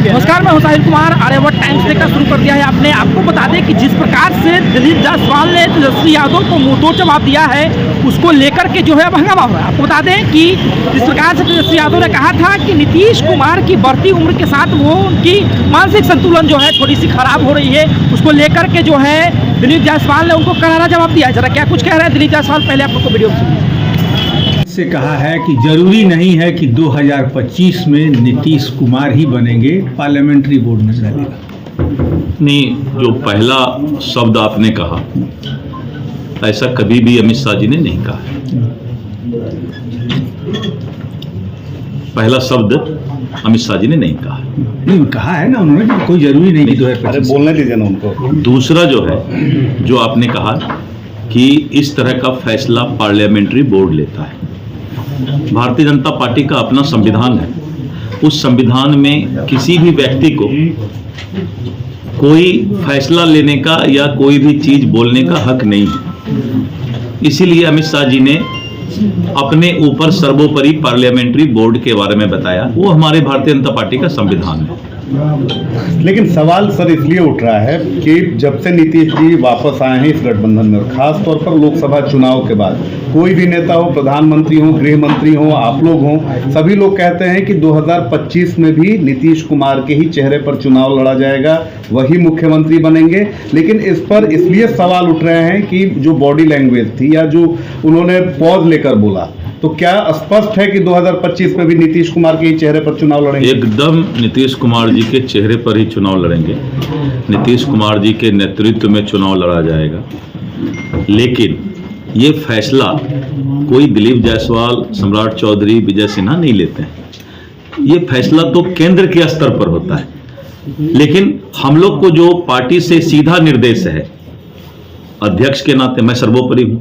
नमस्कार, मैं हूं साहिल कुमार। आर्यभट्ट टाइम्स देखना शुरू कर दिया है आपने। आपको बता दें कि जिस प्रकार से दिलीप जायसवाल ने तेजस्वी यादव को मुंहतोड़ जवाब दिया है, उसको लेकर के जो है अब हंगामा हो रहा है। आपको बता दें कि जिस प्रकार से तेजस्वी यादव ने कहा था कि नीतीश कुमार की बढ़ती उम्र के साथ वो उनकी मानसिक संतुलन जो है थोड़ी सी खराब हो रही है, उसको लेकर के जो है दिलीप जायसवाल ने उनको करारा जवाब दिया है। जरा क्या कुछ कह रहे हैं दिलीप जायसवाल, पहले आप लोग को वीडियो सुनिए। से कहा है कि जरूरी नहीं है कि 2025 में नीतीश कुमार ही बनेंगे, पार्लियामेंट्री बोर्ड में रहेगा। नहीं, जो पहला शब्द आपने कहा, ऐसा कभी भी अमित शाह जी ने नहीं कहा। पहला शब्द अमित शाह जी ने नहीं कहा। नहीं, कहा है ना उन्होंने कि कोई जरूरी नहीं कि 2025। बोलने दीजिए ना उनको। दूसरा जो है, जो आपने कहा कि इस तरह का फैसला पार्लियामेंट्री बोर्ड लेता है। भारतीय जनता पार्टी का अपना संविधान है। उस संविधान में किसी भी व्यक्ति को कोई फैसला लेने का या कोई भी चीज बोलने का हक नहीं है। इसीलिए अमित शाह जी ने अपने ऊपर सर्वोपरि पार्लियामेंट्री बोर्ड के बारे में बताया। वो हमारे भारतीय जनता पार्टी का संविधान है। लेकिन सवाल सर इसलिए उठ रहा है कि जब से नीतीश जी वापस आए हैं इस गठबंधन में, और खास तौर पर लोकसभा चुनाव के बाद, कोई भी नेता हो, प्रधानमंत्री हो, गृह मंत्री हो, आप लोग हो, सभी लोग कहते हैं कि 2025 में भी नीतीश कुमार के ही चेहरे पर चुनाव लड़ा जाएगा, वही मुख्यमंत्री बनेंगे। लेकिन इस पर इसलिए सवाल उठ रहे हैं कि जो बॉडी लैंग्वेज थी या जो उन्होंने पॉज लेकर बोला, तो क्या स्पष्ट है कि 2025 में भी नीतीश कुमार के ही चेहरे पर चुनाव लड़ेंगे? एकदम नीतीश कुमार जी के चेहरे पर ही चुनाव लड़ेंगे। नीतीश कुमार जी के नेतृत्व में चुनाव लड़ा जाएगा। लेकिन ये फैसला कोई दिलीप जायसवाल, सम्राट चौधरी, विजय सिन्हा नहीं लेते हैं। ये फैसला तो केंद्र के स्तर पर होता है। लेकिन हम लोग को जो पार्टी से सीधा निर्देश है, अध्यक्ष के नाते मैं सर्वोपरि हूं,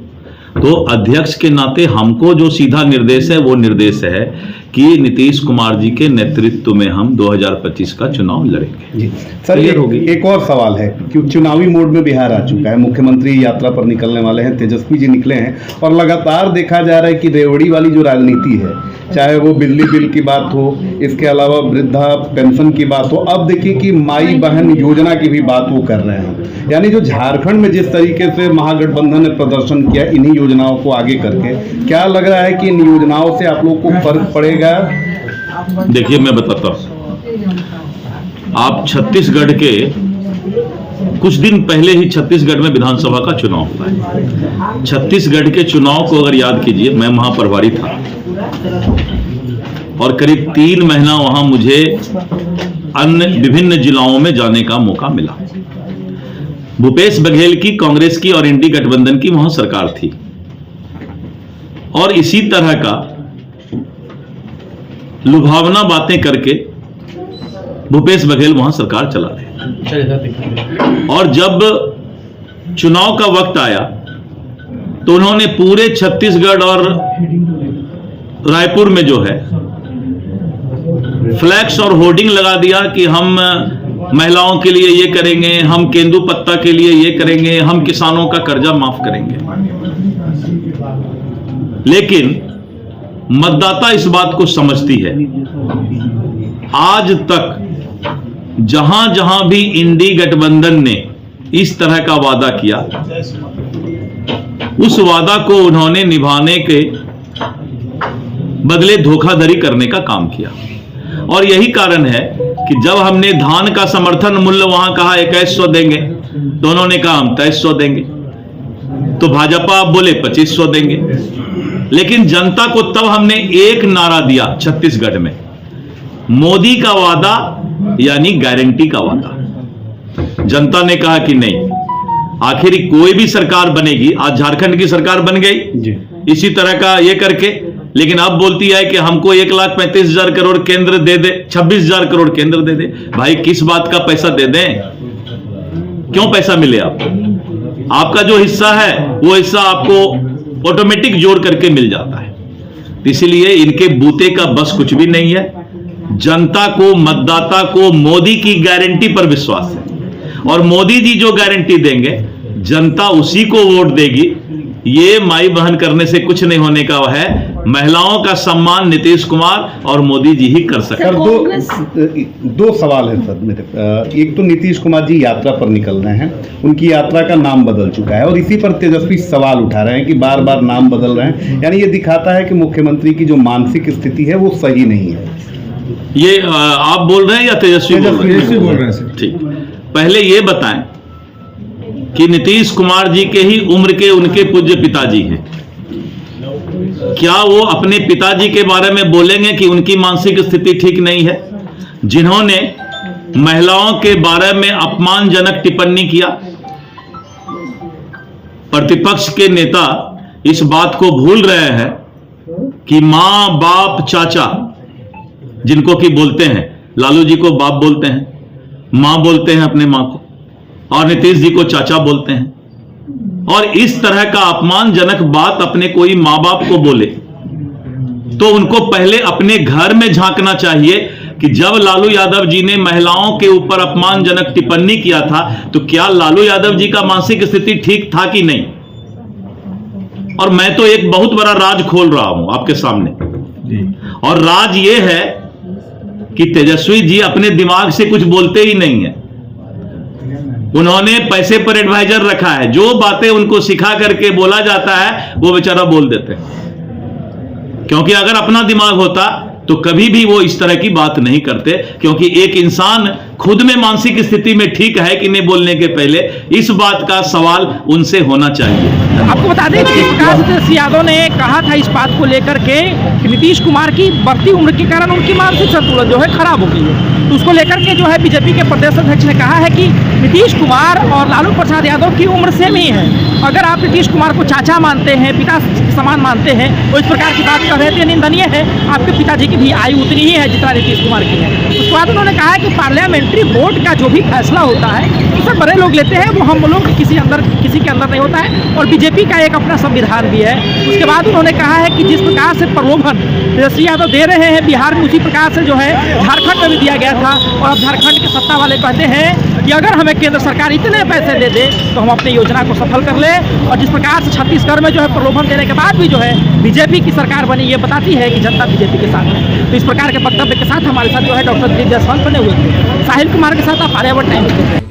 तो अध्यक्ष के नाते हमको जो सीधा निर्देश है वो निर्देश है कि नीतीश कुमार जी के नेतृत्व में हम 2025 का चुनाव लड़ेंगे। सर एक और सवाल है कि चुनावी मोड में बिहार आ चुका है, मुख्यमंत्री यात्रा पर निकलने वाले हैं, तेजस्वी जी निकले हैं, और लगातार देखा जा रहा है कि रेवड़ी वाली जो राजनीति है, चाहे वो बिजली बिल की बात हो, इसके अलावा वृद्धा पेंशन की बात हो, अब देखिए कि माई बहन योजना की भी बात वो कर रहे हैं। यानी जो झारखंड में जिस तरीके से महागठबंधन ने प्रदर्शन किया इन्हीं योजनाओं को आगे करके, क्या लग रहा है कि इन योजनाओं से आप लोग को फर्क पड़ेगा? देखिए, मैं बताता हूं, आप छत्तीसगढ़ के कुछ दिन पहले ही छत्तीसगढ़ में विधानसभा का चुनाव हुआ है। छत्तीसगढ़ के चुनाव को अगर याद कीजिए, मैं वहां प्रभारी था और करीब 3 महीना वहां मुझे अन्य विभिन्न जिलाओं में जाने का मौका मिला। भूपेश बघेल की कांग्रेस की और इंडी गठबंधन की वहां सरकार थी, और इसी तरह का लुभावना बातें करके भूपेश बघेल वहां सरकार चला रहे। और जब चुनाव का वक्त आया तो उन्होंने पूरे छत्तीसगढ़ और रायपुर में जो है फ्लैक्स और होर्डिंग लगा दिया कि हम महिलाओं के लिए ये करेंगे, हम केंदुपत्ता के लिए ये करेंगे, हम किसानों का कर्जा माफ करेंगे। लेकिन मतदाता इस बात को समझती है। आज तक जहां जहां भी इंडी गठबंधन ने इस तरह का वादा किया, उस वादा को उन्होंने निभाने के बदले धोखाधड़ी करने का काम किया। और यही कारण है कि जब हमने धान का समर्थन मूल्य वहां कहा 2100 देंगे, तो उन्होंने कहा हम 2300 देंगे। तो भाजपा आप बोले 2500 देंगे। लेकिन जनता को तब हमने एक नारा दिया छत्तीसगढ़ में, मोदी का वादा यानी गारंटी का वादा। जनता ने कहा कि नहीं, आखिर कोई भी सरकार बनेगी, आज झारखंड की सरकार बन गई इसी तरह का ये करके, लेकिन अब बोलती है कि हमको 1,35,000 करोड़ केंद्र दे दे, 26,000 करोड़ केंद्र दे दे। भाई किस बात का पैसा दे दें? क्यों पैसा मिले आपको? आपका जो हिस्सा है वो हिस्सा आपको ऑटोमेटिक जोड़ करके मिल जाता है। इसीलिए इनके बूते का बस कुछ भी नहीं है। जनता को, मतदाता को मोदी की गारंटी पर विश्वास है, और मोदी जी जो गारंटी देंगे जनता उसी को वोट देगी ये माई बहन करने से कुछ नहीं होने का है। महिलाओं का सम्मान नीतीश कुमार और मोदी जी ही कर सकते हैं। सर दो सवाल है सर मेरे। एक तो नीतीश कुमार जी यात्रा पर निकल रहे हैं, उनकी यात्रा का नाम बदल चुका है और इसी पर तेजस्वी सवाल उठा रहे हैं कि बार बार नाम बदल रहे हैं, यानी ये दिखाता है कि मुख्यमंत्री की जो मानसिक स्थिति है वो सही नहीं है। ये आप बोल रहे हैं या तेजस्वी बोल रहे हैं सर। ठीक, पहले ये बताएं कि नीतीश कुमार जी के ही उम्र के उनके पूज्य पिताजी हैं, क्या वो अपने पिताजी के बारे में बोलेंगे कि उनकी मानसिक स्थिति ठीक नहीं है, जिन्होंने महिलाओं के बारे में अपमानजनक टिप्पणी किया? प्रतिपक्ष के नेता इस बात को भूल रहे हैं कि मां बाप चाचा, जिनको कि बोलते हैं, लालू जी को बाप बोलते हैं, मां बोलते हैं अपने मां को, और नीतीश जी को चाचा बोलते हैं, और इस तरह का अपमानजनक बात अपने कोई मां बाप को बोले तो उनको पहले अपने घर में झांकना चाहिए कि जब लालू यादव जी ने महिलाओं के ऊपर अपमानजनक टिप्पणी किया था तो क्या लालू यादव जी का मानसिक स्थिति ठीक था कि नहीं। और मैं तो एक बहुत बड़ा राज खोल रहा हूं आपके सामने, और राज ये है कि तेजस्वी जी अपने दिमाग से कुछ बोलते ही नहीं है। उन्होंने पैसे पर एडवाइजर रखा है, जो बातें उनको सिखा करके बोला जाता है वो बेचारा बोल देते हैं, क्योंकि अगर अपना दिमाग होता तो कभी भी वो इस तरह की बात नहीं करते, क्योंकि एक इंसान खुद में मानसिक स्थिति में ठीक है कि नहीं बोलने के पहले इस बात का सवाल उनसे होना चाहिए। आपको बता दें कि प्रकाश यादव ने कहा था इस बात को लेकर के कि नीतीश कुमार की बढ़ती उम्र के कारण उनकी मानसिक संतुलन जो है खराब हो गई है, तो उसको लेकर के जो है बीजेपी के प्रदेश अध्यक्ष ने कहा है कि नीतीश कुमार और लालू प्रसाद यादव की उम्र सेम ही है। अगर आप नीतीश कुमार को चाचा मानते हैं, पिता समान मानते हैं, वो इस प्रकार की बात कर रहे थे, निंदनीय है। आपके पिताजी की भी आयु उतनी ही है जितना नीतीश कुमार की है। उसके बाद उन्होंने कहा है कि पार्लियामेंट्री बोर्ड का जो भी फैसला होता है उसे बड़े लोग लेते हैं, वो हम लोग किसी के अंदर नहीं होता है, और बीजेपी का एक अपना संविधान भी है। उसके बाद उन्होंने कहा है कि जिस प्रकार से प्रलोभन तेजस्वी यादव दे रहे हैं बिहार में, उसी प्रकार से जो है झारखंड में भी दिया गया था, और अब झारखंड के सत्ता वाले कहते हैं कि अगर हमें केंद्र सरकार इतने पैसे दे दे तो हम अपनी योजना को सफल कर ले। और जिस प्रकार से छत्तीसगढ़ में जो है प्रलोभन देने के बाद भी जो है बीजेपी की सरकार बनी, ये बताती है कि जनता बीजेपी के साथ है। तो इस प्रकार के वक्तव्य के साथ हमारे साथ जो है डॉक्टर दिलीप जायसवाल बने हुए थे। साहिल कुमार के साथ आप आर्यावर्त टाइम्स।